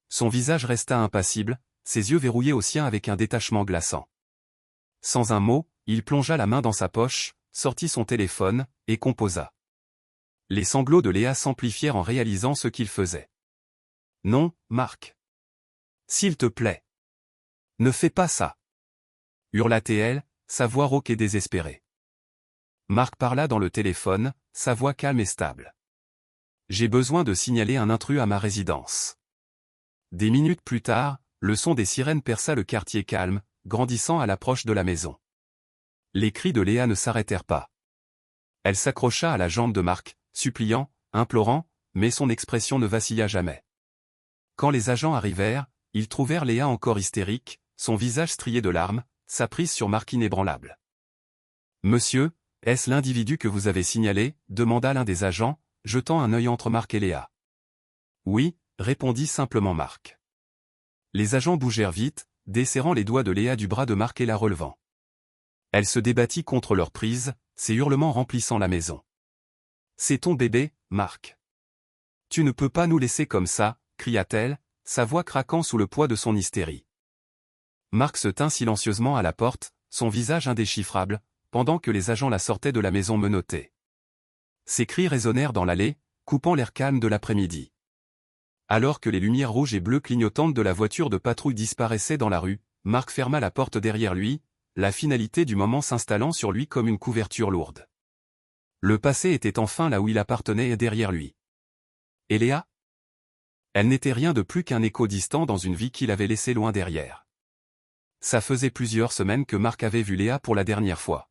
Son visage resta impassible, ses yeux verrouillés aux siens avec un détachement glaçant. Sans un mot, il plongea la main dans sa poche, sortit son téléphone, et composa. Les sanglots de Léa s'amplifièrent en réalisant ce qu'il faisait. « Non, Marc. S'il te plaît. Ne fais pas ça. » hurla-t-elle, sa voix rauque et désespérée. Marc parla dans le téléphone, sa voix calme et stable. « J'ai besoin de signaler un intrus à ma résidence. » Des minutes plus tard, le son des sirènes perça le quartier calme, grandissant à l'approche de la maison. Les cris de Léa ne s'arrêtèrent pas. Elle s'accrocha à la jambe de Marc, suppliant, implorant, mais son expression ne vacilla jamais. Quand les agents arrivèrent, ils trouvèrent Léa encore hystérique, son visage strié de larmes, sa prise sur Marc inébranlable. « Monsieur, est-ce l'individu que vous avez signalé ?» demanda l'un des agents, jetant un œil entre Marc et Léa. « Oui », répondit simplement Marc. Les agents bougèrent vite, desserrant les doigts de Léa du bras de Marc et la relevant. Elle se débattit contre leur prise, ses hurlements remplissant la maison. « C'est ton bébé, Marc. Tu ne peux pas nous laisser comme ça, » cria-t-elle, sa voix craquant sous le poids de son hystérie. Marc se tint silencieusement à la porte, son visage indéchiffrable, pendant que les agents la sortaient de la maison menottée. Ses cris résonnèrent dans l'allée, coupant l'air calme de l'après-midi. Alors que les lumières rouges et bleues clignotantes de la voiture de patrouille disparaissaient dans la rue, Marc ferma la porte derrière lui, la finalité du moment s'installant sur lui comme une couverture lourde. Le passé était enfin là où il appartenait et derrière lui. Et Léa ? Elle n'était rien de plus qu'un écho distant dans une vie qu'il avait laissée loin derrière. Ça faisait plusieurs semaines que Marc avait vu Léa pour la dernière fois.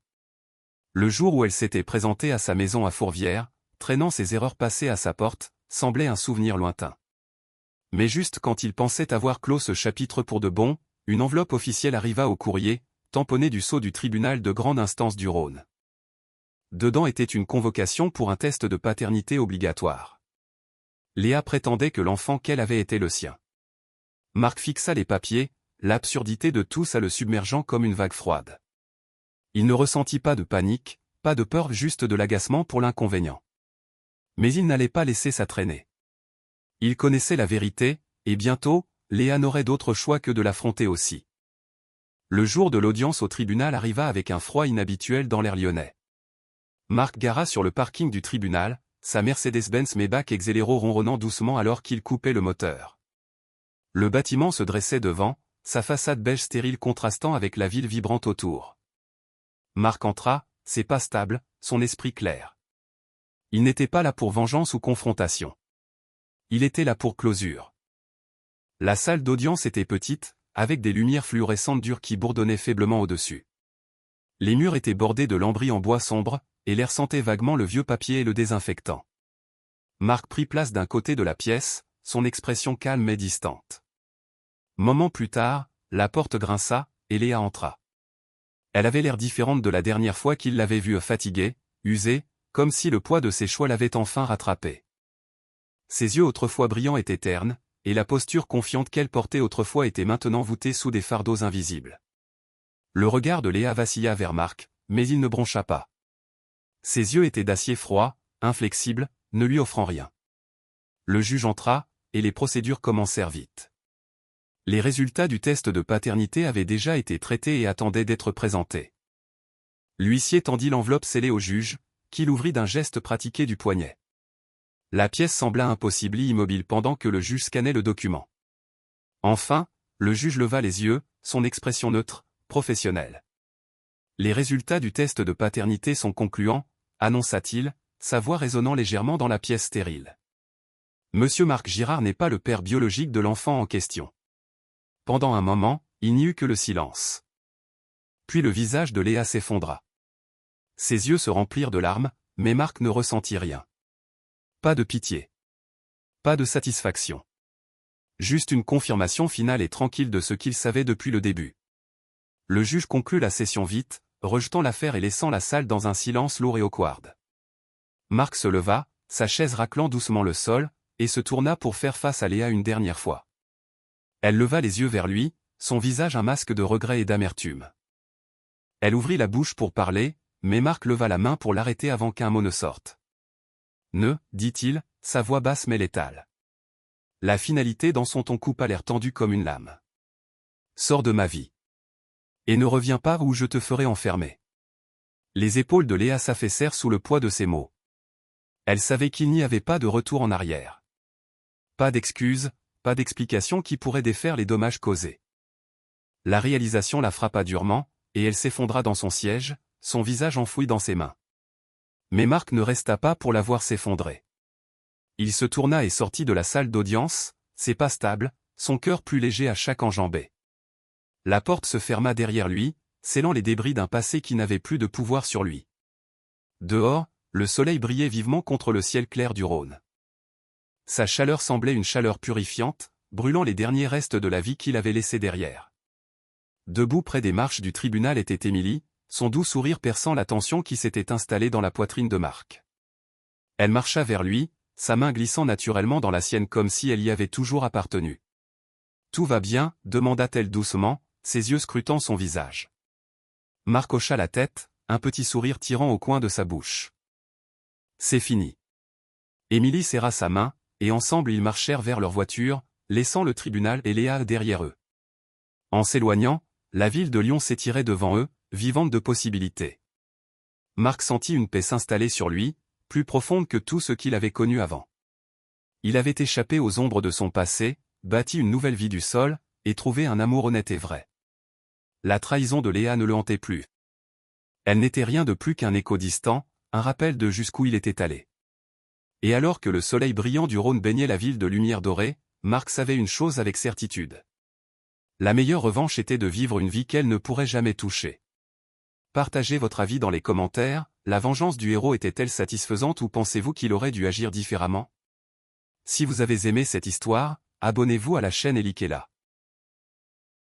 Le jour où elle s'était présentée à sa maison à Fourvière, traînant ses erreurs passées à sa porte, semblait un souvenir lointain. Mais juste quand il pensait avoir clos ce chapitre pour de bon, une enveloppe officielle arriva au courrier, tamponnée du sceau du tribunal de grande instance du Rhône. Dedans était une convocation pour un test de paternité obligatoire. Léa prétendait que l'enfant qu'elle avait était le sien. Marc fixa les papiers, l'absurdité de tout ça le submergeant comme une vague froide. Il ne ressentit pas de panique, pas de peur, juste de l'agacement pour l'inconvénient. Mais il n'allait pas laisser ça traîner. Il connaissait la vérité, et bientôt, Léa n'aurait d'autre choix que de l'affronter aussi. Le jour de l'audience au tribunal arriva avec un froid inhabituel dans l'air lyonnais. Marc gara sur le parking du tribunal, sa Mercedes-Benz Maybach Exelero ronronnant doucement alors qu'il coupait le moteur. Le bâtiment se dressait devant, sa façade beige stérile contrastant avec la ville vibrante autour. Marc entra, ses pas stables, son esprit clair. Il n'était pas là pour vengeance ou confrontation. Il était là pour closure. La salle d'audience était petite, avec des lumières fluorescentes dures qui bourdonnaient faiblement au-dessus. Les murs étaient bordés de lambris en bois sombre, et l'air sentait vaguement le vieux papier et le désinfectant. Marc prit place d'un côté de la pièce, son expression calme mais distante. Moment plus tard, la porte grinça, et Léa entra. Elle avait l'air différente de la dernière fois qu'il l'avait vue, fatiguée, usée, comme si le poids de ses choix l'avait enfin rattrapée. Ses yeux autrefois brillants étaient ternes, et la posture confiante qu'elle portait autrefois était maintenant voûtée sous des fardeaux invisibles. Le regard de Léa vacilla vers Marc, mais il ne broncha pas. Ses yeux étaient d'acier froid, inflexibles, ne lui offrant rien. Le juge entra, et les procédures commencèrent vite. Les résultats du test de paternité avaient déjà été traités et attendaient d'être présentés. L'huissier tendit l'enveloppe scellée au juge, qui l'ouvrit d'un geste pratiqué du poignet. La pièce sembla impossible et immobile pendant que le juge scannait le document. Enfin, le juge leva les yeux, son expression neutre, professionnelle. Les résultats du test de paternité sont concluants, annonça-t-il, sa voix résonnant légèrement dans la pièce stérile. Monsieur Marc Girard n'est pas le père biologique de l'enfant en question. Pendant un moment, il n'y eut que le silence. Puis le visage de Léa s'effondra. Ses yeux se remplirent de larmes, mais Marc ne ressentit rien. Pas de pitié. Pas de satisfaction. Juste une confirmation finale et tranquille de ce qu'il savait depuis le début. Le juge conclut la session vite, rejetant l'affaire et laissant la salle dans un silence lourd et awkward. Marc se leva, sa chaise raclant doucement le sol, et se tourna pour faire face à Léa une dernière fois. Elle leva les yeux vers lui, son visage un masque de regret et d'amertume. Elle ouvrit la bouche pour parler, mais Marc leva la main pour l'arrêter avant qu'un mot ne sorte. Ne, dit-il, sa voix basse mais létale. La finalité dans son ton coupe à l'air tendu comme une lame. Sors de ma vie. Et ne reviens pas ou je te ferai enfermer. Les épaules de Léa s'affaissèrent sous le poids de ces mots. Elle savait qu'il n'y avait pas de retour en arrière. Pas d'excuses, pas d'explications qui pourraient défaire les dommages causés. La réalisation la frappa durement, et elle s'effondra dans son siège, son visage enfoui dans ses mains. Mais Marc ne resta pas pour la voir s'effondrer. Il se tourna et sortit de la salle d'audience, ses pas stables, son cœur plus léger à chaque enjambée. La porte se ferma derrière lui, scellant les débris d'un passé qui n'avait plus de pouvoir sur lui. Dehors, le soleil brillait vivement contre le ciel clair du Rhône. Sa chaleur semblait une chaleur purifiante, brûlant les derniers restes de la vie qu'il avait laissés derrière. Debout près des marches du tribunal était Émilie, son doux sourire perçant la tension qui s'était installée dans la poitrine de Marc. Elle marcha vers lui, sa main glissant naturellement dans la sienne comme si elle y avait toujours appartenu. « Tout va bien ?» demanda-t-elle doucement, ses yeux scrutant son visage. Marc hocha la tête, un petit sourire tirant au coin de sa bouche. « C'est fini. » Émilie serra sa main, et ensemble ils marchèrent vers leur voiture, laissant le tribunal et Léa derrière eux. En s'éloignant, la ville de Lyon s'étirait devant eux, vivante de possibilités. Marc sentit une paix s'installer sur lui, plus profonde que tout ce qu'il avait connu avant. Il avait échappé aux ombres de son passé, bâti une nouvelle vie du sol, et trouvé un amour honnête et vrai. La trahison de Léa ne le hantait plus. Elle n'était rien de plus qu'un écho distant, un rappel de jusqu'où il était allé. Et alors que le soleil brillant du Rhône baignait la ville de lumière dorée, Marc savait une chose avec certitude. La meilleure revanche était de vivre une vie qu'elle ne pourrait jamais toucher. Partagez votre avis dans les commentaires, la vengeance du héros était-elle satisfaisante ou pensez-vous qu'il aurait dû agir différemment? Si vous avez aimé cette histoire, abonnez-vous à la chaîne et likez-la.